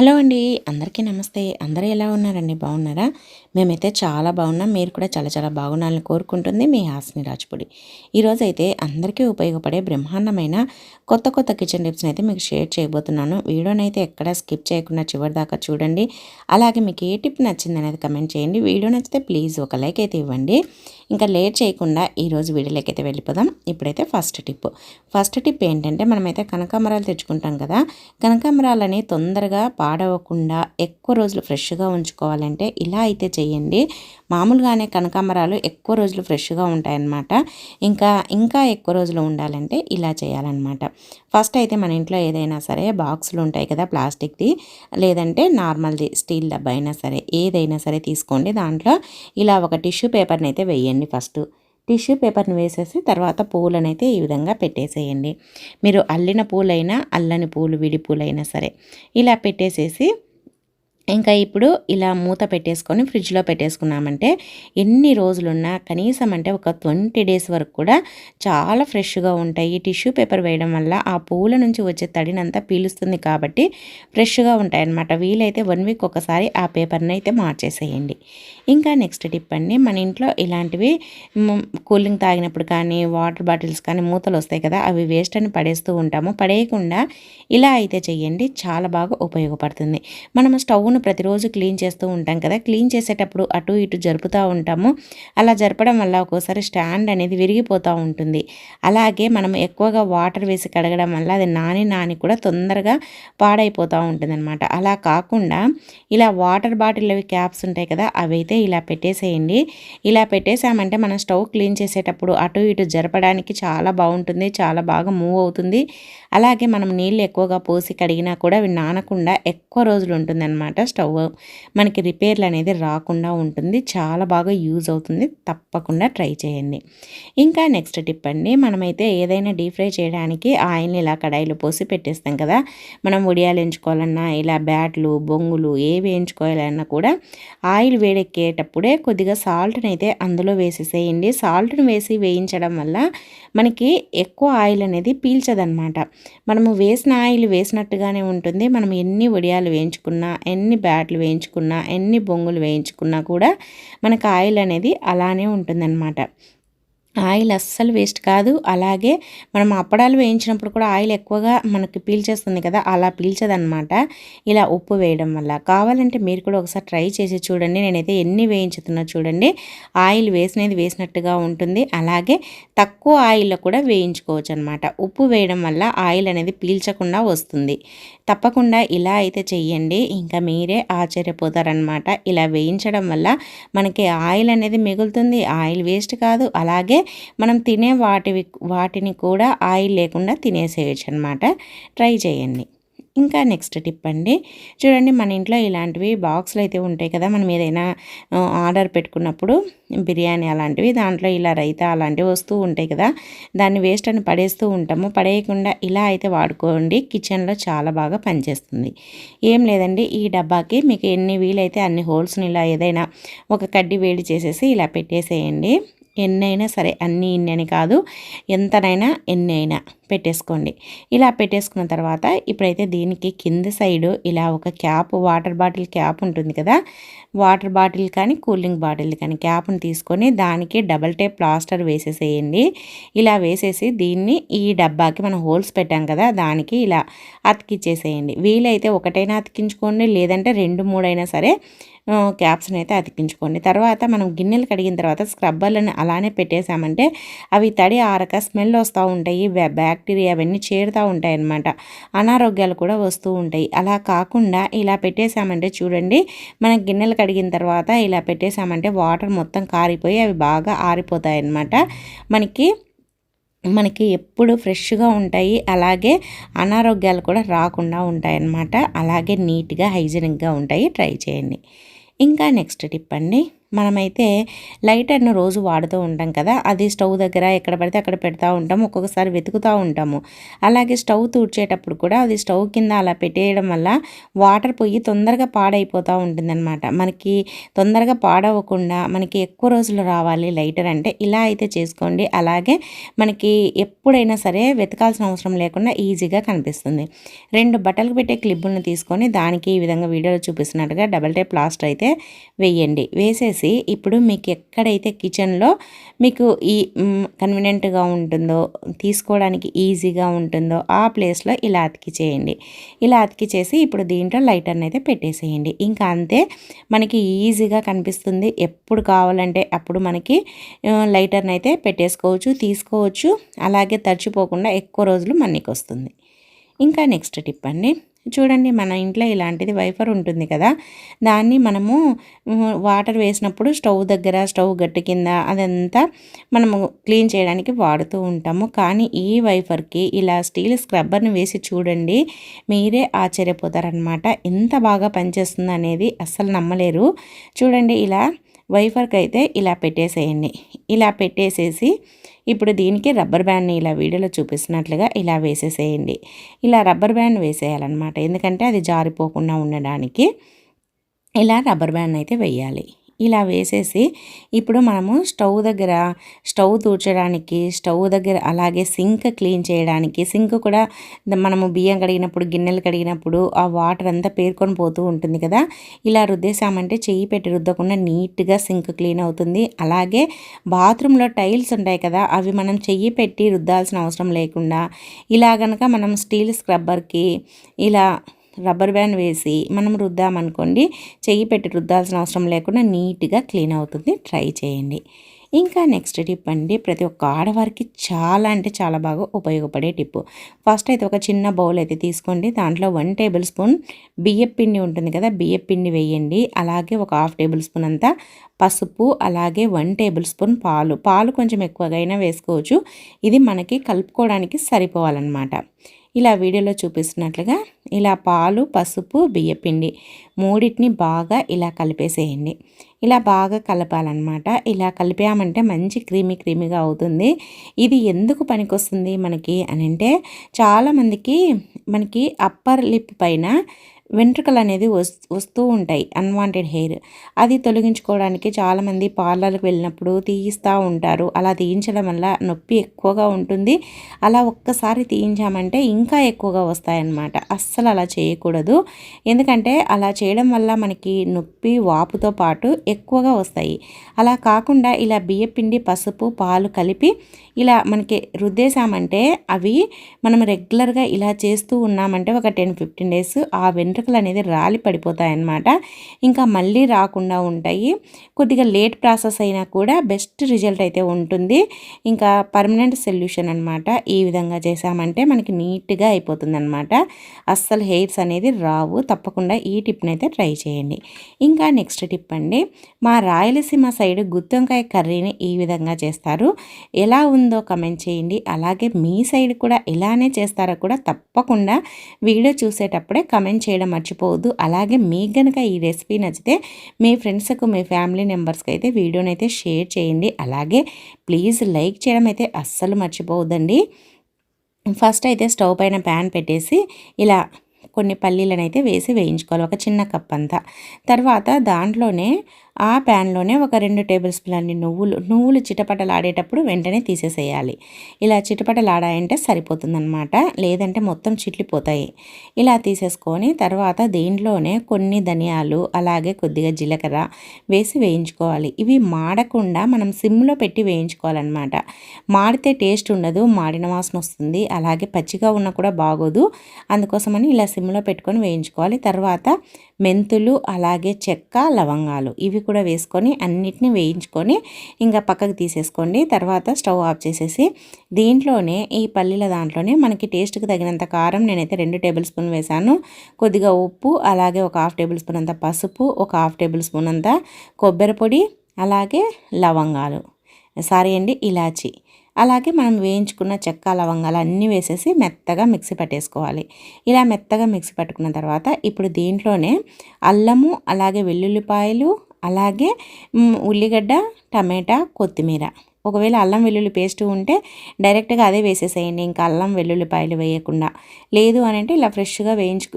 Hello అండి. అందరికీ నమస్తే. అందరూ ఎలా ఉన్నారండి? బాగున్నారా? మేమైతే చాలా బాగున్నాం. మీరు కూడా చాలా చాలా బాగుండాలని కోరుకుంటుంది మీ హాసిని రాజపుడి. ఈరోజైతే అందరికీ ఉపయోగపడే బ్రహ్మాండమైన కొత్త కొత్త కిచెన్ టిప్స్ని అయితే మీకు షేర్ చేయబోతున్నాను. వీడియోనైతే ఎక్కడా స్కిప్ చేయకుండా చివరి దాకా చూడండి. అలాగే మీకు ఏ టిప్ నచ్చింది అనేది కమెంట్ చేయండి. వీడియో నచ్చితే ప్లీజ్ ఒక లైక్ అయితే ఇవ్వండి. ఇంకా లేట్ చేయకుండా ఈరోజు వీడియోలోకి అయితే వెళ్ళిపోదాం. ఇప్పుడైతే ఫస్ట్ టిప్ ఏంటంటే, మనమైతే కనకాంబరాలు తెచ్చుకుంటాం కదా. కనకాంబరాలని తొందరగా పాడవకుండా ఎక్కువ రోజులు ఫ్రెష్గా ఉంచుకోవాలంటే ఇలా అయితే చేయండి. మామూలుగానే కనకాంబరాలు ఎక్కువ రోజులు ఫ్రెష్గా ఉంటాయన్నమాట. ఇంకా ఎక్కువ రోజులు ఉండాలంటే ఇలా చేయాలన్నమాట. ఫస్ట్ అయితే మన ఇంట్లో ఏదైనా సరే బాక్సులు ఉంటాయి కదా, ప్లాస్టిక్ది లేదంటే నార్మల్ది స్టీల్ డబ్బా అయినా సరే ఏదైనా సరే తీసుకోండి. దాంట్లో ఇలా ఒక టిష్యూ పేపర్ని అయితే వేయండి. ఫస్ట్ టిష్యూ పేపర్ని వేసేసి తర్వాత పూలనైతే ఈ విధంగా పెట్టేసేయండి. మీరు అల్లిన పూలైనా అల్లని పూలు విడి పూలైనా సరే ఇలా పెట్టేసేసి ఇంకా ఇప్పుడు ఇలా మూత పెట్టేసుకొని ఫ్రిడ్జ్లో పెట్టేసుకున్నామంటే ఎన్ని రోజులున్నా కనీసం అంటే ఒక 20 డేస్ వరకు కూడా చాలా ఫ్రెష్గా ఉంటాయి. టిష్యూ పేపర్ వేయడం వల్ల ఆ పూల నుంచి వచ్చే తడినంతా పీలుస్తుంది కాబట్టి ఫ్రెష్గా ఉంటాయి అన్నమాట. వీలైతే 1 వీక్ ఒకసారి ఆ పేపర్ని అయితే మార్చేసేయండి. ఇంకా నెక్స్ట్ టిప్ అండి, మన ఇంట్లో ఇలాంటివి కూలింగ్ తాగినప్పుడు కానీ వాటర్ బాటిల్స్ కానీ మూతలు వస్తాయి కదా, అవి వేస్ట్ అని పడేస్తూ ఉంటాము. పడేయకుండా ఇలా అయితే చెయ్యండి, చాలా బాగా ఉపయోగపడుతుంది. మనము స్టవ్ను ప్రతిరోజు క్లీన్ చేస్తూ ఉంటాం కదా, క్లీన్ చేసేటప్పుడు అటు ఇటు జరుపుతూ ఉంటాము. అలా జరపడం వల్ల ఒక్కోసారి స్టాండ్ అనేది విరిగిపోతూ ఉంటుంది. అలాగే మనం ఎక్కువగా వాటర్ వేసి కడగడం వల్ల అది నాని కూడా తొందరగా పాడైపోతూ ఉంటుంది అనమాట. అలా కాకుండా ఇలా వాటర్ బాటిల్ అవి క్యాప్స్ ఉంటాయి కదా, అవి అయితే ఇలా పెట్టేసేయండి. ఇలా పెట్టేసామంటే మనం స్టవ్ క్లీన్ చేసేటప్పుడు అటు ఇటు జరపడానికి చాలా బాగుంటుంది, చాలా బాగా మూవ్ అవుతుంది. అలాగే మనం నీళ్ళు ఎక్కువగా పోసి కడిగినా కూడా అవి నానకుండా ఎక్కువ రోజులు ఉంటుందన్నమాట. స్టవ్ మనకి రిపేర్లు అనేది రాకుండా ఉంటుంది. చాలా బాగా యూజ్ అవుతుంది. తప్పకుండా ట్రై చేయండి. ఇంకా నెక్స్ట్ టిప్ అండి, మనమైతే ఏదైనా డీప్ ఫ్రై చేయడానికి ఆయిల్ని ఇలా కడాయిలో పోసి పెట్టేస్తాం కదా. మనం వడియాలు ఎంచుకోవాలన్నా ఇలా బ్యాట్లు బొంగులు ఏవి వేయించుకోవాలన్నా కూడా ఆయిల్ వేడెక్కేటప్పుడే కొద్దిగా సాల్ట్ని అయితే అందులో వేసేసేయండి. సాల్ట్ని వేసి వేయించడం వల్ల మనకి ఎక్కువ ఆయిల్ అనేది పీల్చదనమాట. మనము వేసిన ఆయిల్ వేసినట్టుగానే ఉంటుంది. మనం ఎన్ని వడియాలు వేయించుకున్నా, ఎన్ని బ్యాట్లు వేయించుకున్నా, ఎన్ని బొంగులు వేయించుకున్నా కూడా మనకు ఆయిల్ అనేది అలానే ఉంటుందన్నమాట. ఆయిల్ అస్సలు వేస్ట్ కాదు. అలాగే మనం అప్పడాలు వేయించినప్పుడు కూడా ఆయిల్ ఎక్కువగా మనకి పీల్చేస్తుంది కదా, అలా పీల్చదనమాట ఇలా ఉప్పు వేయడం వల్ల. కావాలంటే మీరు కూడా ఒకసారి ట్రై చేసి చూడండి. నేనైతే ఎన్ని వేయించుతున్నా చూడండి, ఆయిల్ వేసినట్టుగా ఉంటుంది. అలాగే తక్కువ ఆయిల్లో కూడా వేయించుకోవచ్చు అనమాట. ఉప్పు వేయడం వల్ల ఆయిల్ అనేది పీల్చకుండా వస్తుంది. తప్పకుండా ఇలా అయితే చెయ్యండి, ఇంకా మీరే ఆశ్చర్యపోతారనమాట. ఇలా వేయించడం వల్ల మనకి ఆయిల్ అనేది మిగులుతుంది, ఆయిల్ వేస్ట్ కాదు. అలాగే మనం తినే వాటిని కూడా ఆయిల్ లేకుండా తినేసేయచ్చు అనమాట. ట్రై చేయండి. ఇంకా నెక్స్ట్ టిప్ అండి, చూడండి మన ఇంట్లో ఇలాంటివి బాక్సులు అయితే ఉంటాయి కదా. మనం ఏదైనా ఆర్డర్ పెట్టుకున్నప్పుడు బిర్యానీ అలాంటివి దాంట్లో ఇలా రైతా అలాంటివి వస్తూ ఉంటాయి కదా, దాన్ని వేస్ట్ అని పడేస్తూ ఉంటాము. పడేయకుండా ఇలా అయితే వాడుకోండి, కిచెన్లో చాలా బాగా పనిచేస్తుంది. ఏం లేదండి, ఈ డబ్బాకి మీకు ఎన్ని వీలైతే అన్ని హోల్స్ని ఇలా ఏదైనా ఒక కడ్డీ వేడి చేసేసి ఇలా పెట్టేసేయండి. ఎన్నైనా సరే, ఇన్ని అని కాదు, ఎంతనైనా ఎన్ని అయినా పెట్టేసుకోండి. ఇలా పెట్టేసుకున్న తర్వాత ఇప్పుడైతే దీనికి కింది సైడు ఇలా ఒక క్యాప్, వాటర్ బాటిల్ క్యాప్ ఉంటుంది కదా, వాటర్ బాటిల్ కానీ కూలింగ్ బాటిల్ కానీ క్యాప్ని తీసుకొని దానికి డబల్ టేప్ ప్లాస్టర్ వేసేసేయండి. ఇలా వేసేసి దీన్ని ఈ డబ్బాకి మనం హోల్స్ పెట్టాం కదా దానికి ఇలా అతికిచ్చేసేయండి. వీలైతే ఒకటైనా అతికించుకోండి, లేదంటే 2-3 అయినా సరే క్యాప్స్ని అయితే అతికించుకోండి. తర్వాత మనం గిన్నెలు కడిగిన తర్వాత స్క్రబ్బర్లను అలానే పెట్టేసామంటే అవి తడి ఆరక స్మెల్ వస్తూ ఉంటాయి, బ్యాక్టీరియా అవన్నీ చేరుతూ ఉంటాయి అన్నమాట. అనారోగ్యాలు కూడా వస్తూ ఉంటాయి. అలా కాకుండా ఇలా పెట్టేసామంటే చూడండి, మన గిన్నెలు కడిగిన తర్వాత ఇలా పెట్టేసామంటే వాటర్ మొత్తం కారిపోయి అవి బాగా ఆరిపోతాయి అన్నమాట. మనకి ఎప్పుడు ఫ్రెష్గా ఉంటాయి. అలాగే అనారోగ్యాలు కూడా రాకుండా ఉంటాయన్నమాట. అలాగే నీట్గా హైజీనిక్గా ఉంటాయి. ట్రై చేయండి. ఇంకా నెక్స్ట్ టిప్ అండి, మనమైతే లైటర్ను రోజు వాడుతూ ఉంటాం కదా, అది స్టవ్ దగ్గర ఎక్కడ పడితే అక్కడ పెడతా ఉంటాము, ఒక్కొక్కసారి వెతుకుతూ ఉంటాము. అలాగే స్టవ్ తుడిచేటప్పుడు కూడా అది స్టవ్ కింద అలా పెట్టేయడం వల్ల వాటర్ పోయి తొందరగా పాడైపోతూ ఉంటుందన్నమాట. మనకి తొందరగా పాడవకుండా మనకి ఎక్కువ రోజులు రావాలి లైటర్ అంటే ఇలా అయితే చేసుకోండి. అలాగే మనకి ఎప్పుడైనా సరే వెతకాల్సిన అవసరం లేకుండా ఈజీగా కనిపిస్తుంది. 2 బట్టలకు పెట్టే క్లిప్పులను తీసుకొని దానికి ఈ విధంగా వీడియోలో చూపిస్తున్నట్టుగా డబల్ టేప్ ప్లాస్టర్ అయితే వేయండి. వేసేసి ఇప్పుడు మీకు ఎక్కడైతే కిచెన్లో మీకు ఈ కన్వీనియంట్గా ఉంటుందో, తీసుకోవడానికి ఈజీగా ఉంటుందో ఆ ప్లేస్లో ఇలా అతికి చేయండి. ఇలా అతికి చేసి ఇప్పుడు దీంట్లో లైటర్ని అయితే పెట్టేసేయండి. ఇంకా అంతే, మనకి ఈజీగా కనిపిస్తుంది. ఎప్పుడు కావాలంటే అప్పుడు మనకి లైటర్ని అయితే పెట్టేసుకోవచ్చు, తీసుకోవచ్చు. అలాగే తడిచిపోకుండా ఎక్కువ రోజులు మనకి వస్తుంది. ఇంకా నెక్స్ట్ టిప్ అండి, చూడండి మన ఇంట్లో ఇలాంటిది వైఫర్ ఉంటుంది కదా, దాన్ని మనము వాటర్ వేసినప్పుడు స్టవ్ దగ్గర, స్టవ్ గట్టు కింద అదంతా మనము క్లీన్ చేయడానికి వాడుతూ ఉంటాము. కానీ ఈ వైఫర్కి ఇలా స్టీల్ స్క్రబ్బర్ని వేసి చూడండి, మీరే ఆశ్చర్యపోతారనమాట. ఎంత బాగా పనిచేస్తుంది అనేది అస్సలు నమ్మలేరు. చూడండి, ఇలా వైఫర్కి అయితే ఇలా పెట్టేసేయండి. ఇలా పెట్టేసేసి ఇప్పుడు దీనికి రబ్బర్ బ్యాండ్ని ఇలా వీడియోలో చూపిస్తున్నట్లుగా ఇలా వేసేసేయండి. ఇలా రబ్బర్ బ్యాండ్ వేసేయాలన్నమాట, ఎందుకంటే అది జారిపోకుండా ఉండడానికి ఇలా రబ్బర్ బ్యాండ్ అయితే వేయాలి. ఇలా వేసేసి ఇప్పుడు మనము స్టవ్ తూర్చడానికి, స్టవ్ దగ్గర అలాగే సింక్ క్లీన్ చేయడానికి, సింక్ కూడా మనము బియ్యం కడిగినప్పుడు, గిన్నెలు కడిగినప్పుడు ఆ వాటర్ అంతా పేర్కొని పోతూ ఉంటుంది కదా, ఇలా రుద్దేశామంటే చెయ్యి పెట్టి రుద్దకుండా నీట్గా సింక్ క్లీన్ అవుతుంది. అలాగే బాత్రూంలో టైల్స్ ఉంటాయి కదా, అవి మనం చెయ్యి పెట్టి రుద్దాల్సిన అవసరం లేకుండా ఇలా గనక మనం స్టీల్ స్క్రబ్బర్కి ఇలా రబ్బర్ బ్యాండ్ వేసి మనం రుద్దామనుకోండి, చెయ్యి పెట్టి రుద్దాల్సిన అవసరం లేకుండా నీట్గా క్లీన్ అవుతుంది. ట్రై చేయండి. ఇంకా నెక్స్ట్ టిప్ అండి, ప్రతి ఒక్క ఆడవారికి చాలా అంటే చాలా బాగా ఉపయోగపడే టిప్పు. ఫస్ట్ అయితే ఒక చిన్న బౌల్ అయితే తీసుకోండి. దాంట్లో 1 టేబుల్ స్పూన్ బియ్యం పిండి ఉంటుంది కదా, బియ్యం పిండి వేయండి. అలాగే ఒక 1/2 టేబుల్ స్పూన్ అంతా పసుపు, అలాగే 1 టేబుల్ స్పూన్ పాలు కొంచెం ఎక్కువగా అయినా వేసుకోవచ్చు. ఇది మనకి కలుపుకోవడానికి సరిపోవాలన్నమాట. ఇలా వీడియోలో చూపిస్తున్నట్లుగా ఇలా పాలు, పసుపు, బియ్యపిండి మూడింటిని బాగా ఇలా కలిపేసేయండి. ఇలా బాగా కలపాలన్నమాట. ఇలా కలిపామంటే మంచి క్రీమీగా అవుతుంది. ఇది ఎందుకు పనికొస్తుంది మనకి అని అంటే, చాలామందికి మనకి అప్పర్ లిప్ పైన వెంట్రుకలు అనేది వస్తూ ఉంటాయి, అన్వాంటెడ్ హెయిర్. అది తొలగించుకోవడానికి చాలామంది పార్లర్కి వెళ్ళినప్పుడు తీయిస్తూ ఉంటారు. అలా తీయించడం వల్ల నొప్పి ఎక్కువగా ఉంటుంది. అలా ఒక్కసారి తీయించామంటే ఇంకా ఎక్కువగా వస్తాయన్నమాట. అస్సలు అలా చేయకూడదు. ఎందుకంటే అలా చేయడం వల్ల మనకి నొప్పి, వాపుతో పాటు ఎక్కువగా వస్తాయి. అలా కాకుండా ఇలా బియ్యపిండి, పసుపు, పాలు కలిపి ఇలా మనకి రుద్దేశామంటే అవి మనం రెగ్యులర్గా ఇలా చేస్తూ ఉన్నామంటే ఒక 10-15 డేస్ ఆ వెంట్రుకలు అనేది రాలి పడిపోతాయన్నమాట. ఇంకా మళ్ళీ రాకుండా ఉంటాయి. కొద్దిగా లేట్ ప్రాసెస్ అయినా కూడా బెస్ట్ రిజల్ట్ అయితే ఉంటుంది. ఇంకా పర్మనెంట్ సొల్యూషన్ అనమాట. ఈ విధంగా చేసామంటే మనకి నీట్గా అయిపోతుంది అనమాట. అస్సలు హెయిర్స్ అనేది రావు. తప్పకుండా ఈ టిప్ని అయితే ట్రై చేయండి. ఇంకా నెక్స్ట్ టిప్ అండి, మా రాయలసీమ సైడ్ గుత్తొంకాయ కర్రీని ఈ విధంగా చేస్తారు. ఎలా ఉందో కమెంట్ చేయండి. అలాగే మీ సైడ్ కూడా ఇలానే చేస్తారో కూడా తప్పకుండా వీడియో చూసేటప్పుడే కమెంట్ చేయడం మర్చిపోవద్దు. అలాగే మీకు కనుక ఈ రెసిపీ నచ్చితే మీ ఫ్రెండ్స్కు, మీ ఫ్యామిలీ మెంబర్స్కి అయితే వీడియోని అయితే షేర్ చేయండి. అలాగే ప్లీజ్ లైక్ చేయడం అయితే అస్సలు మర్చిపోవద్దండి. ఫస్ట్ అయితే స్టవ్ పైన ప్యాన్ పెట్టేసి ఇలా కొన్ని పల్లీలను అయితే వేసి వేయించుకోవాలి, ఒక చిన్న కప్ అంతా. తర్వాత దాంట్లోనే ఆ ప్యాన్లోనే ఒక 2 టేబుల్ స్పూన్ల నువ్వులు చిటపటలాడేటప్పుడు వెంటనే తీసేసేయాలి. ఇలా చిటపటలాడాయంటే సరిపోతుందన్నమాట, లేదంటే మొత్తం చిట్లిపోతాయి. ఇలా తీసేసుకొని తర్వాత దీంట్లోనే కొన్ని ధనియాలు, అలాగే కొద్దిగా జీలకర్ర వేసి వేయించుకోవాలి. ఇవి మాడకుండా మనం సిమ్లో పెట్టి వేయించుకోవాలన్నమాట. మాడితే టేస్ట్ ఉండదు, మాడిన వాసన వస్తుంది. అలాగే పచ్చిగా ఉన్న కూడా బాగోదు. అందుకోసమని ఇలా సిమ్లో పెట్టుకొని వేయించుకోవాలి. తర్వాత మెంతులు, అలాగే చెక్క, లవంగాలు ఇవి కూడా వేసుకొని అన్నిటిని వేయించుకొని ఇంకా పక్కకు తీసేసుకోండి. తర్వాత స్టవ్ ఆఫ్ చేసేసి దీంట్లోనే ఈ పల్లీల దాంట్లోనే మనకి టేస్ట్కి తగినంత కారం నేనైతే 2 టేబుల్ స్పూన్ వేసాను. కొద్దిగా ఉప్పు, అలాగే ఒక 1/2 టేబుల్ స్పూన్ అంత పసుపు, ఒక 1/2 టేబుల్ స్పూన్ అంత కొబ్బరి పొడి, అలాగే ఇలాచి, అలాగే మనం వేయించుకున్న చెక్క, లవంగాలు అన్నీ వేసేసి మెత్తగా మిక్సీ పట్టేసుకోవాలి. ఇలా మెత్తగా మిక్సీ పట్టుకున్న తర్వాత ఇప్పుడు దీంట్లోనే అల్లము, అలాగే వెల్లుల్లిపాయలు, అలాగే ఉల్లిగడ్డ, టమాటా, కొత్తిమీర. ఒకవేళ అల్లం వెల్లుల్లి పేస్ట్ ఉంటే డైరెక్ట్గా అదే వేసేసేయండి, ఇంకా అల్లం వెల్లుల్లిపాయలు వేయకుండా. లేదు అని అంటే ఇలా ఫ్రెష్గా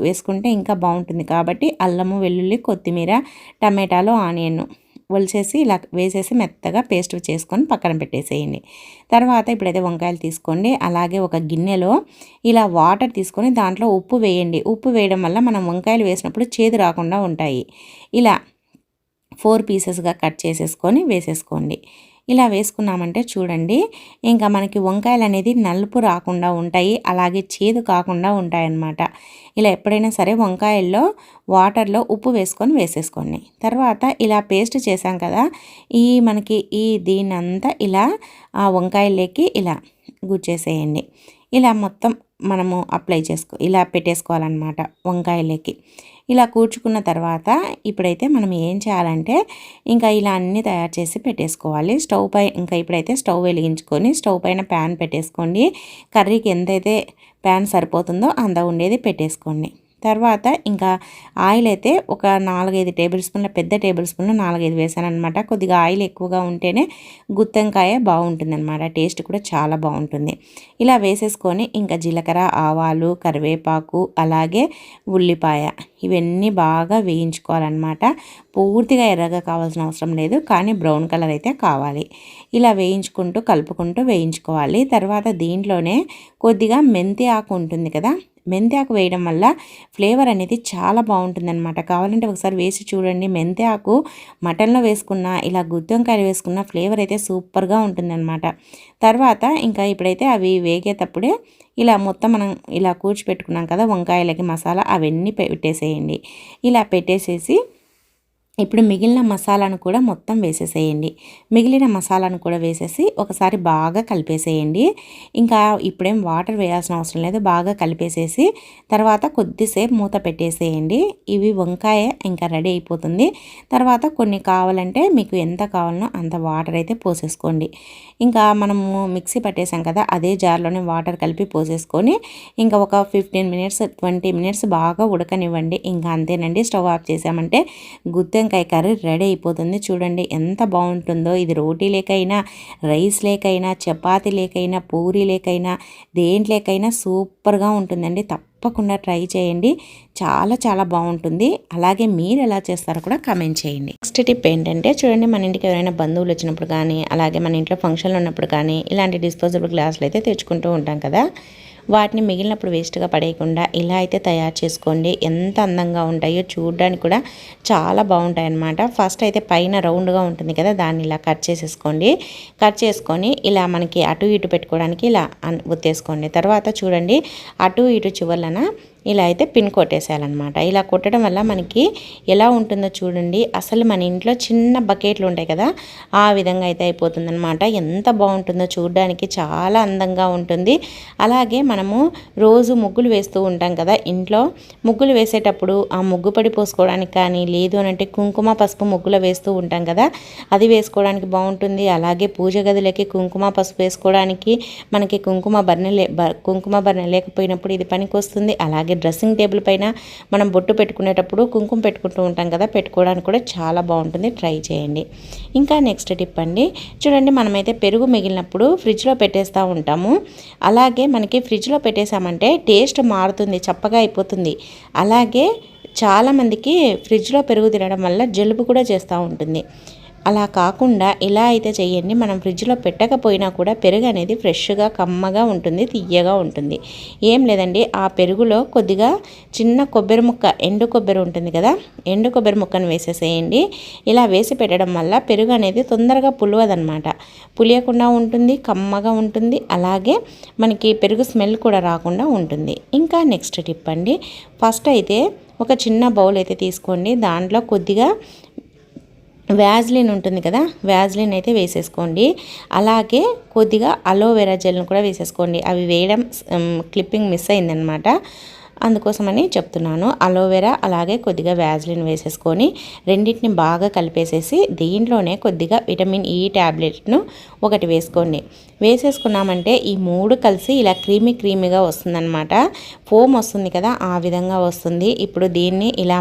వేసుకుంటే ఇంకా బాగుంటుంది. కాబట్టి అల్లము, వెల్లుల్లి, కొత్తిమీర, టమాటాలు, ఆనియన్ ఒలిసేసి ఇలా వేసేసి మెత్తగా పేస్ట్ చేసుకొని పక్కన పెట్టేసేయండి. తర్వాత ఇప్పుడైతే వంకాయలు తీసుకోండి. అలాగే ఒక గిన్నెలో ఇలా వాటర్ తీసుకొని దాంట్లో ఉప్పు వేయండి. ఉప్పు వేయడం వల్ల మనం వంకాయలు వేసినప్పుడు చేదు రాకుండా ఉంటాయి. ఇలా 4 పీసెస్గా కట్ చేసేసుకొని వేసేసుకోండి. ఇలా వేసుకున్నామంటే చూడండి, ఇంకా మనకి వంకాయలు అనేది నలుపు రాకుండా ఉంటాయి, అలాగే చేదు కాకుండా ఉంటాయన్నమాట. ఇలా ఎప్పుడైనా సరే వంకాయల్లో వాటర్లో ఉప్పు వేసుకొని వేసేసుకోండి. తర్వాత ఇలా పేస్ట్ చేసాం కదా, మనకి దీన్నంతా ఇలా ఆ వంకాయల్లోకి ఇలా గుచ్చేసేయండి. ఇలా మొత్తం మనము ఇలా పెట్టేసుకోవాలన్నమాట వంకాయలకి. ఇలా కూర్చుకున్న తర్వాత ఇప్పుడైతే మనం ఏం చేయాలంటే ఇంకా ఇలా అన్నీ తయారు చేసి పెట్టేసుకోవాలి. ఇప్పుడైతే స్టవ్ వెలిగించుకొని స్టవ్ పైన ప్యాన్ పెట్టేసుకోండి. కర్రీకి ఎంతైతే ప్యాన్ సరిపోతుందో అంత ఉండేది పెట్టేసుకోండి. తర్వాత ఇంకా ఆయిల్ అయితే ఒక 4-5 టేబుల్ స్పూన్ల, పెద్ద టేబుల్ స్పూన్లు 4-5 వేసాను అనమాట. కొద్దిగా ఆయిల్ ఎక్కువగా ఉంటేనే గుత్తొంకాయ బాగుంటుంది అనమాట, టేస్ట్ కూడా చాలా బాగుంటుంది. ఇలా వేసేసుకొని ఇంకా జీలకర్ర, ఆవాలు, కరివేపాకు, అలాగే ఉల్లిపాయ ఇవన్నీ బాగా వేయించుకోవాలన్నమాట. పూర్తిగా ఎర్రగా కావాల్సిన అవసరం లేదు, కానీ బ్రౌన్ కలర్ అయితే కావాలి. ఇలా వేయించుకుంటూ కలుపుకుంటూ వేయించుకోవాలి. తర్వాత దీంట్లోనే కొద్దిగా మెంతి ఆకు ఉంటుంది కదా, మెంతి ఆకు వేయడం వల్ల ఫ్లేవర్ అనేది చాలా బాగుంటుందన్నమాట. కావాలంటే ఒకసారి వేసి చూడండి. మెంతి ఆకు మటన్లో వేసుకున్న, ఇలా గుత్తొంకాయలు వేసుకున్న ఫ్లేవర్ అయితే సూపర్గా ఉంటుందన్నమాట. తర్వాత ఇంకా ఇప్పుడైతే అవి వేగేటప్పుడే ఇలా మొత్తం మనం ఇలా కూర్చిపెట్టుకున్నాం కదా వంకాయలకి మసాలా, అవన్నీ పెట్టేసేయండి. ఇలా పెట్టేసేసి ఇప్పుడు మిగిలిన మసాలాను కూడా మొత్తం వేసేసేయండి. మిగిలిన మసాలాను కూడా వేసేసి ఒకసారి బాగా కలిపేసేయండి. ఇంకా ఇప్పుడేం వాటర్ వేయాల్సిన అవసరం లేదు, బాగా కలిపేసేసి తర్వాత కొద్దిసేపు మూత పెట్టేసేయండి. ఇవి వంకాయ ఇంకా రెడీ అయిపోతుంది. తర్వాత కొన్ని కావాలంటే మీకు ఎంత కావాలనో అంత వాటర్ అయితే పోసేసుకోండి. ఇంకా మనము మిక్సీ పట్టేసాం కదా, అదే జార్లోనే వాటర్ కలిపి పోసేసుకొని ఇంకా ఒక 15 మినిట్స్ 20 మినిట్స్ బాగా ఉడకనివ్వండి. ఇంకా అంతేనండి, స్టవ్ ఆఫ్ చేసామంటే గుత్తొంకాయ కర్రీ రెడీ అయిపోతుంది. చూడండి ఎంత బాగుంటుందో. ఇది రోటీ లేకైనా, రైస్ లేకైనా, చపాతీ లేకైనా, పూరీ లేకైనా, దేంట్లేకైనా సూపర్గా ఉంటుందండి. తప్పకుండా ట్రై చేయండి, చాలా చాలా బాగుంటుంది. అలాగే మీరు ఎలా చేస్తారో కూడా కామెంట్ చేయండి. నెక్స్ట్ టిప్ ఏంటంటే చూడండి, మన ఇంటికి ఎవరైనా బంధువులు వచ్చినప్పుడు కానీ, అలాగే మన ఇంట్లో ఫంక్షన్లు ఉన్నప్పుడు కానీ ఇలాంటి డిస్పోజబుల్ గ్లాసులు అయితే తెచ్చుకుంటూ ఉంటాం కదా, వాటిని మిగిలినప్పుడు వేస్ట్గా పడేయకుండా ఇలా అయితే తయారు చేసుకోండి. ఎంత అందంగా ఉంటాయో, చూడడానికి కూడా చాలా బాగుంటాయి అన్నమాట. ఫస్ట్ అయితే పైన రౌండ్గా ఉంటుంది కదా, దాన్ని ఇలా కట్ చేసేసుకోండి. కట్ చేసుకొని ఇలా మనకి అటు ఇటు పెట్టుకోవడానికి ఇలా ఒత్తేసుకోండి. తర్వాత చూడండి, అటు ఇటు చివర్లన ఇలా అయితే పిన్ కొట్టేసేయాలన్నమాట. ఇలా కొట్టడం వల్ల మనకి ఎలా ఉంటుందో చూడండి, అసలు మన ఇంట్లో చిన్న బకెట్లు ఉంటాయి కదా, ఆ విధంగా అయితే అయిపోతుందన్నమాట. ఎంత బాగుంటుందో చూడడానికి, చాలా అందంగా ఉంటుంది. అలాగే మనము రోజు ముగ్గులు వేస్తూ ఉంటాం కదా, ఇంట్లో ముగ్గులు వేసేటప్పుడు ఆ ముగ్గు పడి పోసుకోవడానికి కానీ, లేదు అని అంటే కుంకుమ పసుపు ముగ్గులో వేస్తూ ఉంటాం కదా, అది వేసుకోవడానికి బాగుంటుంది. అలాగే పూజ గదిలోకి కుంకుమ పసుపు వేసుకోవడానికి మనకి కుంకుమ బర్నె లేకపోయినప్పుడు ఇది పనికి వస్తుంది. అలాగే డ్రెస్సింగ్ టేబుల్ పైన మనం బొట్టు పెట్టుకునేటప్పుడు కుంకుమ పెట్టుకుంటూ ఉంటాం కదా, పెట్టుకోవడానికి కూడా చాలా బాగుంటుంది. ట్రై చేయండి. ఇంకా నెక్స్ట్ టిప్ అండి, చూడండి, మనమైతే పెరుగు మిగిలినప్పుడు ఫ్రిడ్జ్లో పెట్టేస్తూ ఉంటాము. అలాగే మనకి ఫ్రిడ్జ్లో పెట్టేసామంటే టేస్ట్ మారుతుంది, చప్పగా అయిపోతుంది. అలాగే చాలామందికి ఫ్రిడ్జ్లో పెరుగు తినడం వల్ల జలుబు కూడా చేస్తూ ఉంటుంది. అలా కాకుండా ఇలా అయితే చేయండి. మనం ఫ్రిడ్జ్లో పెట్టకపోయినా కూడా పెరుగు అనేది ఫ్రెష్గా, కమ్మగా ఉంటుంది, తియ్యగా ఉంటుంది. ఏం లేదండి, ఆ పెరుగులో కొద్దిగా చిన్న కొబ్బరి ముక్క, ఎండు కొబ్బరి ఉంటుంది కదా, ఎండు కొబ్బరి ముక్కను వేసేసేయండి. ఇలా వేసి పెట్టడం వల్ల పెరుగు అనేది తొందరగా పులవదనమాట, పులియకుండా ఉంటుంది, కమ్మగా ఉంటుంది. అలాగే మనకి పెరుగు స్మెల్ కూడా రాకుండా ఉంటుంది. ఇంకా నెక్స్ట్ టిప్ అండి, ఫస్ట్ అయితే ఒక చిన్న బౌల్ అయితే తీసుకోండి. దాంట్లో కొద్దిగా వ్యాజ్లిన్ ఉంటుంది కదా, వ్యాజ్లిన్ అయితే వేసేసుకోండి. అలాగే కొద్దిగా అలోవెరా జెల్ను కూడా వేసేసుకోండి. అవి వేయడం క్లిప్పింగ్ మిస్ అయిందనమాట. అందుకోసమని చెప్తున్నాను. అలోవెరా అలాగే కొద్దిగా వ్యాజ్లిన్ వేసేసుకొని రెండింటిని బాగా కలిపేసేసి దీంట్లోనే కొద్దిగా విటమిన్ ఈ ట్యాబ్లెట్ను ఒకటి వేసుకోండి. వేసేసుకున్నామంటే ఈ 3 కలిసి ఇలా క్రీమీగా వస్తుందన్నమాట. ఫోమ్ వస్తుంది కదా, ఆ విధంగా వస్తుంది. ఇప్పుడు దీన్ని ఇలా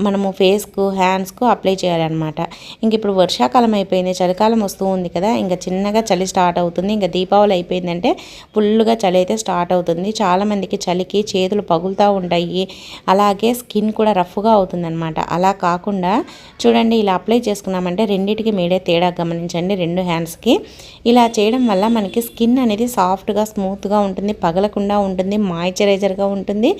మనము ఫేస్కు హ్యాండ్స్కు అప్లై చేయాలన్నమాట. ఇంక ఇప్పుడు వర్షాకాలం అయిపోయింది, చలికాలం వస్తూ ఉంది కదా, ఇంకా చిన్నగా చలి స్టార్ట్ అవుతుంది. ఇంకా దీపావళి అయిపోయిందంటే ఫుల్గా చలి అయితే స్టార్ట్ అవుతుంది. చాలామందికి చలికి చేతులు పగులుతూ ఉంటాయి, అలాగే స్కిన్ కూడా రఫ్గా అవుతుందన్నమాట. అలా కాకుండా చూడండి, ఇలా అప్లై చేసుకున్నామంటే రెండింటికి మీడే తేడా గమనించండి. 2 హ్యాండ్స్కి ఇలా చేయడం వల్ల మనకి స్కిన్ అనేది సాఫ్ట్గా స్మూత్గా ఉంటుంది, పగలకుండా ఉంటుంది, మాయిశ్చరైజర్గా ఉంటుంది,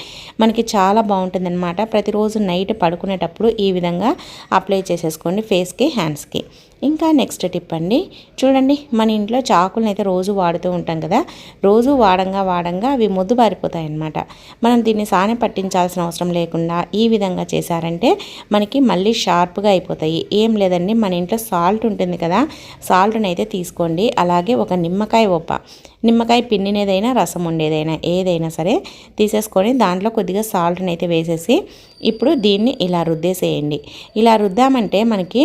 మనకి చాలా బాగుంటుంది అనమాట. ప్రతిరోజు నైట్ పడుకునేటప్పుడు ఈ విధంగా అప్లై చేసేసుకోండి ఫేస్కి హ్యాండ్స్కి. ఇంకా నెక్స్ట్ టిప్ అండి, చూడండి మన ఇంట్లో చాకులను అయితే రోజు వాడుతూ ఉంటాం కదా, రోజు వాడంగా అవి మొద్దు బారిపోతాయి అన్నమాట. మనం దీన్ని సానె పట్టించాల్సిన అవసరం లేకుండా ఈ విధంగా చేశారంటే మనకి మళ్ళీ షార్ప్గా అయిపోతాయి. ఏం లేదండి, మన ఇంట్లో సాల్ట్ ఉంటుంది కదా, సాల్ట్ని అయితే తీసుకోండి. అలాగే ఒక నిమ్మకాయ పిండినేదైనా రసం ఉండేదైనా ఏదైనా సరే తీసేసుకొని దాంట్లో కొద్దిగా సాల్ట్ని అయితే వేసేసి ఇప్పుడు దీన్ని ఇలా రుద్దేసేయండి. ఇలా రుద్దామంటే మనకి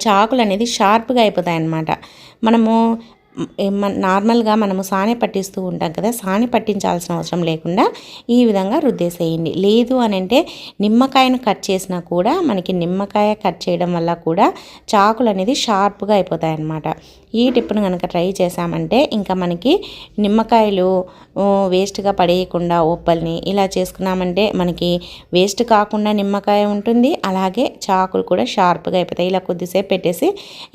చాకులు అనేది షార్ప్గా అయిపోతాయి అన్నమాట. నార్మల్గా మనము సానె పట్టిస్తూ ఉంటాం కదా, సానె పట్టించాల్సిన అవసరం లేకుండా ఈ విధంగా రుద్దేసేయండి. లేదు అని అంటే నిమ్మకాయను కట్ చేసినా కూడా మనకి నిమ్మకాయ కట్ చేయడం వల్ల కూడా చాకులు అనేది షార్ప్గా అయిపోతాయి అన్నమాట. ఈ టిప్ను కనుక ట్రై చేసామంటే ఇంకా మనకి నిమ్మకాయలు వేస్ట్గా పడేయకుండా ఒప్పల్ని ఇలా చేసుకున్నామంటే మనకి వేస్ట్ కాకుండా నిమ్మకాయ ఉంటుంది, అలాగే చాకులు కూడా షార్ప్గా అయిపోతాయి. ఇలా కొద్దిసేపు పెట్టేసి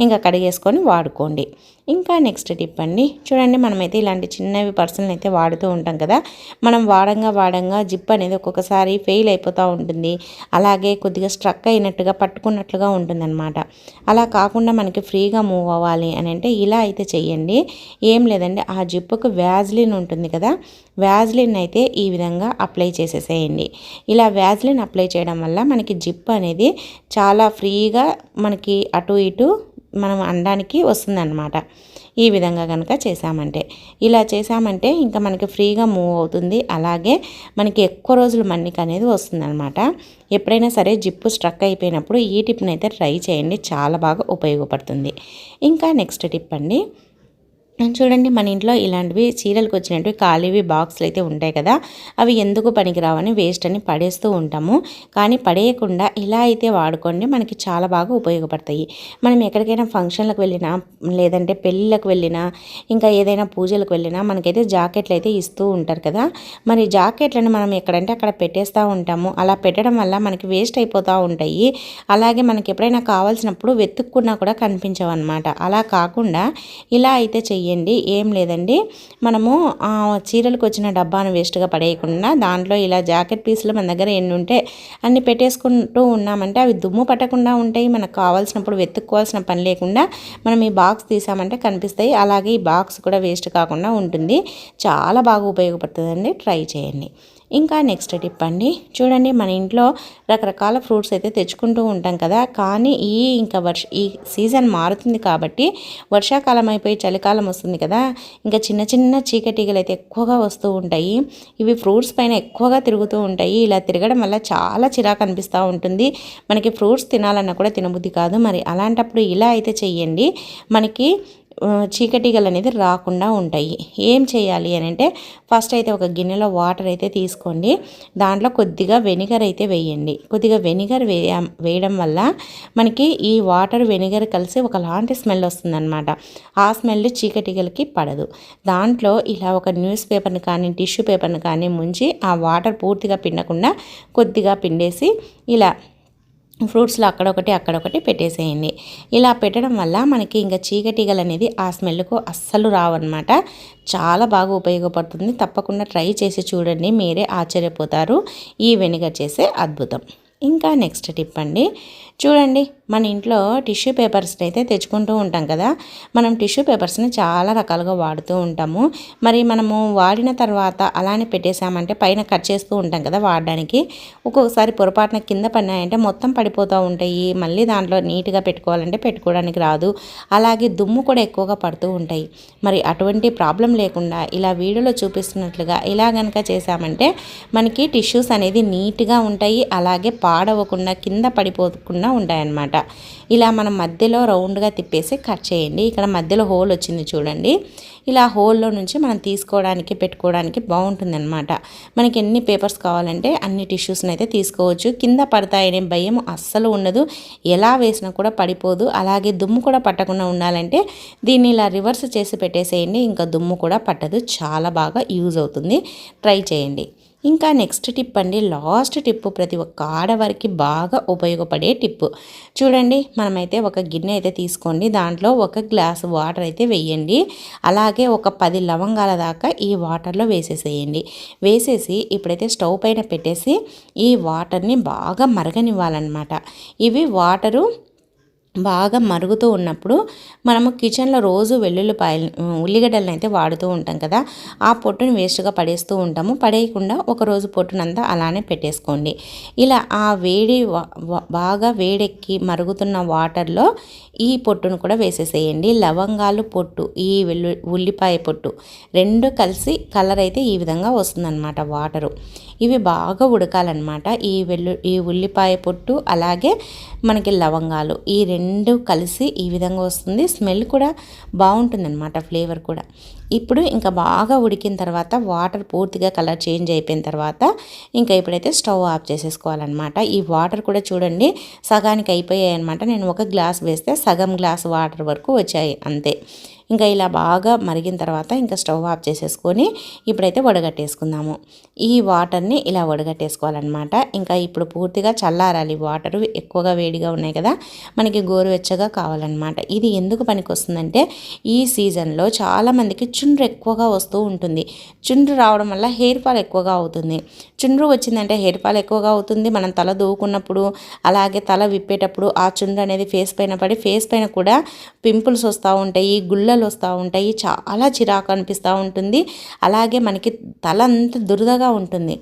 ఇంకా కడిగేసుకొని వాడుకోండి. ఇంకా నెక్స్ట్ టిప్ అండి, చూడండి మనమైతే ఇలాంటి చిన్నవి పర్సనల్ అయితే వాడుతూ ఉంటాం కదా, మనం వాడంగా జిప్ అనేది ఒక్కొక్కసారి ఫెయిల్ అయిపోతూ ఉంటుంది, అలాగే కొద్దిగా స్ట్రక్ అయినట్టుగా పట్టుకున్నట్లుగా ఉంటుందన్నమాట. అలా కాకుండా మనకి ఫ్రీగా మూవ్ అవ్వాలి అని అంటే ఇలా అయితే చెయ్యండి. ఏం లేదండి, ఆ జిప్పుకు వ్యాజ్లిన్ ఉంటుంది కదా, వ్యాజ్లిన్ అయితే ఈ విధంగా అప్లై చేసేసేయండి. ఇలా వ్యాజ్లిన్ అప్లై చేయడం వల్ల మనకి జిప్ అనేది చాలా ఫ్రీగా మనకి అటు ఇటు మనం అనడానికి వస్తుందన్నమాట. ఈ విధంగా కనుక చేసామంటే, ఇలా చేసామంటే ఇంకా మనకి ఫ్రీగా మూవ్ అవుతుంది, అలాగే మనకి ఎక్కువ రోజులు మన్నిక అనేది వస్తుందన్నమాట. ఎప్పుడైనా సరే జిప్పు స్ట్రక్ అయిపోయినప్పుడు ఈ టిప్ని అయితే ట్రై చేయండి, చాలా బాగా ఉపయోగపడుతుంది. ఇంకా నెక్స్ట్ టిప్ అండి, చూడండి మన ఇంట్లో ఇలాంటివి చీరలకు వచ్చినట్టు ఖాళీవి బాక్సులు అయితే ఉంటాయి కదా, అవి ఎందుకు పనికిరావని వేస్ట్ అని పడేస్తూ ఉంటాము. కానీ పడేయకుండా ఇలా అయితే వాడుకోండి, మనకి చాలా బాగా ఉపయోగపడతాయి. మనం ఎక్కడికైనా ఫంక్షన్లకు వెళ్ళినా లేదంటే పెళ్ళిళ్ళకు వెళ్ళినా ఇంకా ఏదైనా పూజలకు వెళ్ళినా మనకైతే జాకెట్లు అయితే ఇస్తూ ఉంటారు కదా, మరి జాకెట్లను మనం ఎక్కడంటే అక్కడ పెట్టేస్తూ ఉంటాము. అలా పెట్టడం వల్ల మనకి వేస్ట్ అయిపోతూ ఉంటాయి, అలాగే మనకి ఎప్పుడైనా కావాల్సినప్పుడు వెతుక్కున్నా కూడా కనిపించవు అనమాట. అలా కాకుండా ఇలా అయితే చెయ్యండి. ఏం లేదండి, మనము చీరలకు వచ్చిన డబ్బాను వేస్ట్గా పడేయకుండా దాంట్లో ఇలా జాకెట్ పీసులు మన దగ్గర ఎన్ని ఉంటే అన్ని పెట్టేసుకుంటూ ఉన్నామంటే అవి దుమ్ము పట్టకుండా ఉంటాయి, మనకు కావాల్సినప్పుడు వెతుక్కోవాల్సిన పని లేకుండా మనం ఈ బాక్స్ తీసామంటే కనిపిస్తాయి, అలాగే ఈ బాక్స్ కూడా వేస్ట్ కాకుండా ఉంటుంది. చాలా బాగా ఉపయోగపడుతుందండి, ట్రై చేయండి. ఇంకా నెక్స్ట్ టిప్ అండి, చూడండి మన ఇంట్లో రకరకాల ఫ్రూట్స్ అయితే తెచ్చుకుంటూ ఉంటాం కదా, కానీ ఈ సీజన్ మారుతుంది కాబట్టి వర్షాకాలం అయిపోయి చలికాలం వస్తుంది కదా, ఇంకా చిన్న చిన్న చీకటీగలు అయితే ఎక్కువగా వస్తూ ఉంటాయి. ఇవి ఫ్రూట్స్ పైన ఎక్కువగా తిరుగుతూ ఉంటాయి. ఇలా తిరగడం వల్ల చాలా చిరాకు అనిపిస్తూ ఉంటుంది, మనకి ఫ్రూట్స్ తినాలన్నా కూడా తినబుద్ధి కాదు. మరి అలాంటప్పుడు ఇలా అయితే చెయ్యండి, మనకి చీకటీగలు అనేది రాకుండా ఉంటాయి. ఏం చేయాలి అని అంటే ఫస్ట్ అయితే ఒక గిన్నెలో వాటర్ అయితే తీసుకోండి, దాంట్లో కొద్దిగా వెనిగర్ అయితే వేయండి. కొద్దిగా వెనిగర్ వేయడం వల్ల మనకి ఈ వాటర్ వెనిగర్ కలిసి ఒకలాంటి స్మెల్ వస్తుందన్నమాట. ఆ స్మెల్ చీకటీగలకి పడదు. దాంట్లో ఇలా ఒక న్యూస్ పేపర్ని కానీ టిష్యూ పేపర్ని కానీ ముంచి ఆ వాటర్ పూర్తిగా పిండకుండా కొద్దిగా పిండేసి ఇలా ఫ్రూట్స్లో అక్కడొకటి పెట్టేసేయండి. ఇలా పెట్టడం వల్ల మనకి ఇంకా చీకటీగలు అనేది ఆ స్మెల్కు అస్సలు రావన్నమాట. చాలా బాగా ఉపయోగపడుతుంది, తప్పకుండా ట్రై చేసి చూడండి, మీరే ఆశ్చర్యపోతారు ఈ వెనిగర్ చేసే అద్భుతం. ఇంకా నెక్స్ట్ టిప్ అండి, చూడండి మన ఇంట్లో టిష్యూ పేపర్స్ని అయితే తెచ్చుకుంటూ ఉంటాం కదా. మనం టిష్యూ పేపర్స్ని చాలా రకాలుగా వాడుతూ ఉంటాము. మరి మనము వాడిన తర్వాత అలానే పెట్టేసామంటే పైన కట్ చేస్తూ ఉంటాం కదా వాడడానికి. ఒక్కొక్కసారి పొరపాటున కింద పడినాయంటే మొత్తం పడిపోతూ ఉంటాయి. మళ్ళీ దాంట్లో నీట్గా పెట్టుకోవాలంటే పెట్టుకోవడానికి రాదు. అలాగే దుమ్ము కూడా ఎక్కువగా పడుతూ ఉంటాయి. మరి అటువంటి ప్రాబ్లం లేకుండా ఇలా వీడియోలో చూపిస్తున్నట్లుగా ఇలా కనుక చేసామంటే మనకి టిష్యూస్ అనేది నీట్గా ఉంటాయి. అలాగే పాడవకుండా కింద పడిపోకుండా ఉంటాయన్నమాట. ఇలా మనం మధ్యలో రౌండ్గా తిప్పేసి కట్ చేయండి. ఇక్కడ మధ్యలో హోల్ వచ్చింది చూడండి. ఇలా హోల్లో నుంచి మనం తీసుకోవడానికి పెట్టుకోవడానికి బాగుంటుంది అనమాట. మనకి ఎన్ని పేపర్స్ కావాలంటే అన్ని టిష్యూస్ని అయితే తీసుకోవచ్చు. కింద పడతాయనే భయం అస్సలు ఉండదు. ఎలా వేసినా కూడా పడిపోదు. అలాగే దుమ్ము కూడా పట్టకుండా ఉండాలంటే దీన్ని ఇలా రివర్స్ చేసి పెట్టేసేయండి. ఇంకా దుమ్ము కూడా పట్టదు. చాలా బాగా యూజ్ అవుతుంది. ట్రై చేయండి. ఇంకా నెక్స్ట్ టిప్ అండి, లాస్ట్ టిప్, ప్రతి ఒక్క ఆడవారికి బాగా ఉపయోగపడే టిప్పు. చూడండి, మనమైతే ఒక గిన్నె అయితే తీసుకోండి. దాంట్లో 1 గ్లాసు వాటర్ అయితే వేయండి. అలాగే ఒక 10 లవంగాల దాకా ఈ వాటర్లో వేసేసేయండి. వేసేసి ఇప్పుడైతే స్టవ్ పైన పెట్టేసి ఈ వాటర్ని బాగా మరగనివ్వాలన్నమాట. ఇవి వాటరు బాగా మరుగుతూ ఉన్నప్పుడు మనము కిచెన్లో రోజు ఉల్లిగడ్డలను అయితే వాడుతూ ఉంటాం కదా. ఆ పొట్టుని వేస్ట్గా పడేస్తూ ఉంటాము. పడేయకుండా ఒకరోజు పొట్టునంతా అలానే పెట్టేసుకోండి. ఇలా ఆ వేడి బాగా వేడెక్కి మరుగుతున్న వాటర్లో ఈ పొట్టును కూడా వేసేసేయండి. లవంగాలు పొట్టు, ఈ ఉల్లిపాయ పొట్టు 2 కలిసి కలర్ అయితే ఈ విధంగా వస్తుందన్నమాట వాటరు. ఇవి బాగా ఉడకాలన్నమాట. ఈ ఉల్లిపాయ పొట్టు అలాగే మనకి లవంగాలు ఈ 2 కలిసి ఈ విధంగా వస్తుంది. స్మెల్ కూడా బాగుంటుందన్నమాట, ఫ్లేవర్ కూడా. ఇప్పుడు ఇంకా బాగా ఉడికిన తర్వాత వాటర్ పూర్తిగా కలర్ చేంజ్ అయిపోయిన తర్వాత ఇంకా ఇప్పుడైతే స్టవ్ ఆఫ్ చేసేసుకోవాలన్నమాట. ఈ వాటర్ కూడా చూడండి సగానికి అయిపోయాయి అనమాట. నేను 1 గ్లాస్ వేస్తే సగం గ్లాస్ వాటర్ వరకు వచ్చాయి అంతే. ఇంకా ఇలా బాగా మరిగిన తర్వాత ఇంకా స్టవ్ ఆఫ్ చేసేసుకొని ఇప్పుడైతే వడగట్టేసుకుందాము. ఈ వాటర్ని ఇలా వడగట్టేసుకోవాలన్నమాట. ఇంకా ఇప్పుడు పూర్తిగా చల్లారాలి. వాటరు ఎక్కువగా వేడిగా ఉన్నాయి కదా, మనకి గోరువెచ్చగా కావాలన్నమాట. ఇది ఎందుకు పనికొస్తుందంటే ఈ సీజన్లో చాలామందికి చుండ్రు ఎక్కువగా వస్తూ ఉంటుంది. చుండ్రు రావడం వల్ల హెయిర్ ఫాల్ ఎక్కువగా అవుతుంది. చుండ్రు వచ్చిందంటే హెయిర్ ఫాల్ ఎక్కువగా అవుతుంది. మనం తల దూకున్నప్పుడు అలాగే తల విప్పేటప్పుడు ఆ చుండ్రు అనేది ఫేస్ పైన పడి ఫేస్ పైన కూడా పింపుల్స్ వస్తూ ఉంటాయి, గుళ్ళలు వస్తూ ఉంటాయి. చాలా చిరాకు అనిపిస్తూ ఉంటుంది. అలాగే మనకి తల అంతా దురదగా ఉంటుంది.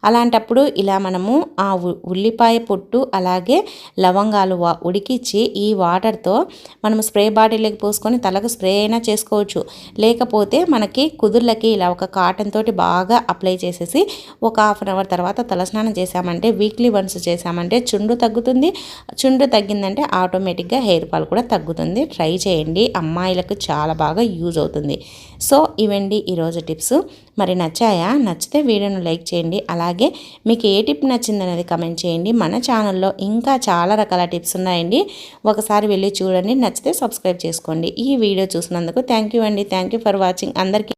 అలాంటప్పుడు ఇలా మనము ఆ ఉల్లిపాయ పొట్టు అలాగే లవంగాలు ఉడికించి ఈ వాటర్తో మనము స్ప్రే బాటిల్లోకి పోసుకొని తలకు స్ప్రే అయినా చేసుకోవచ్చు. లేకపోతే మనకి కుదుర్లకి ఇలా ఒక కాటన్ తోటి బాగా అప్లై చేసేసి ఒక 1/2 అవర్ తర్వాత తలస్నానం చేసామంటే, వీక్లీ వన్స్ చేసామంటే చుండ్రు తగ్గుతుంది. చుండ్రు తగ్గిందంటే ఆటోమేటిక్గా హెయిర్ ఫాల్ కూడా తగ్గుతుంది. ట్రై చేయండి, అమ్మాయిలకు చాలా బాగా యూజ్ అవుతుంది. సో ఇవండి ఈరోజు టిప్స్. మరి నచ్చాయా? నచ్చితే వీడియోను లైక్ చేయండి. అలాగే మీకు ఏ టిప్ నచ్చిందనేది కమెంట్ చేయండి. మన ఛానల్లో ఇంకా చాలా రకాల టిప్స్ ఉన్నాయండి. ఒకసారి వెళ్ళి చూడండి. నచ్చితే సబ్స్క్రైబ్ చేసుకోండి. ఈ వీడియో చూసినందుకు థ్యాంక్ యూ అండి. Thank you for watching. అందరికీ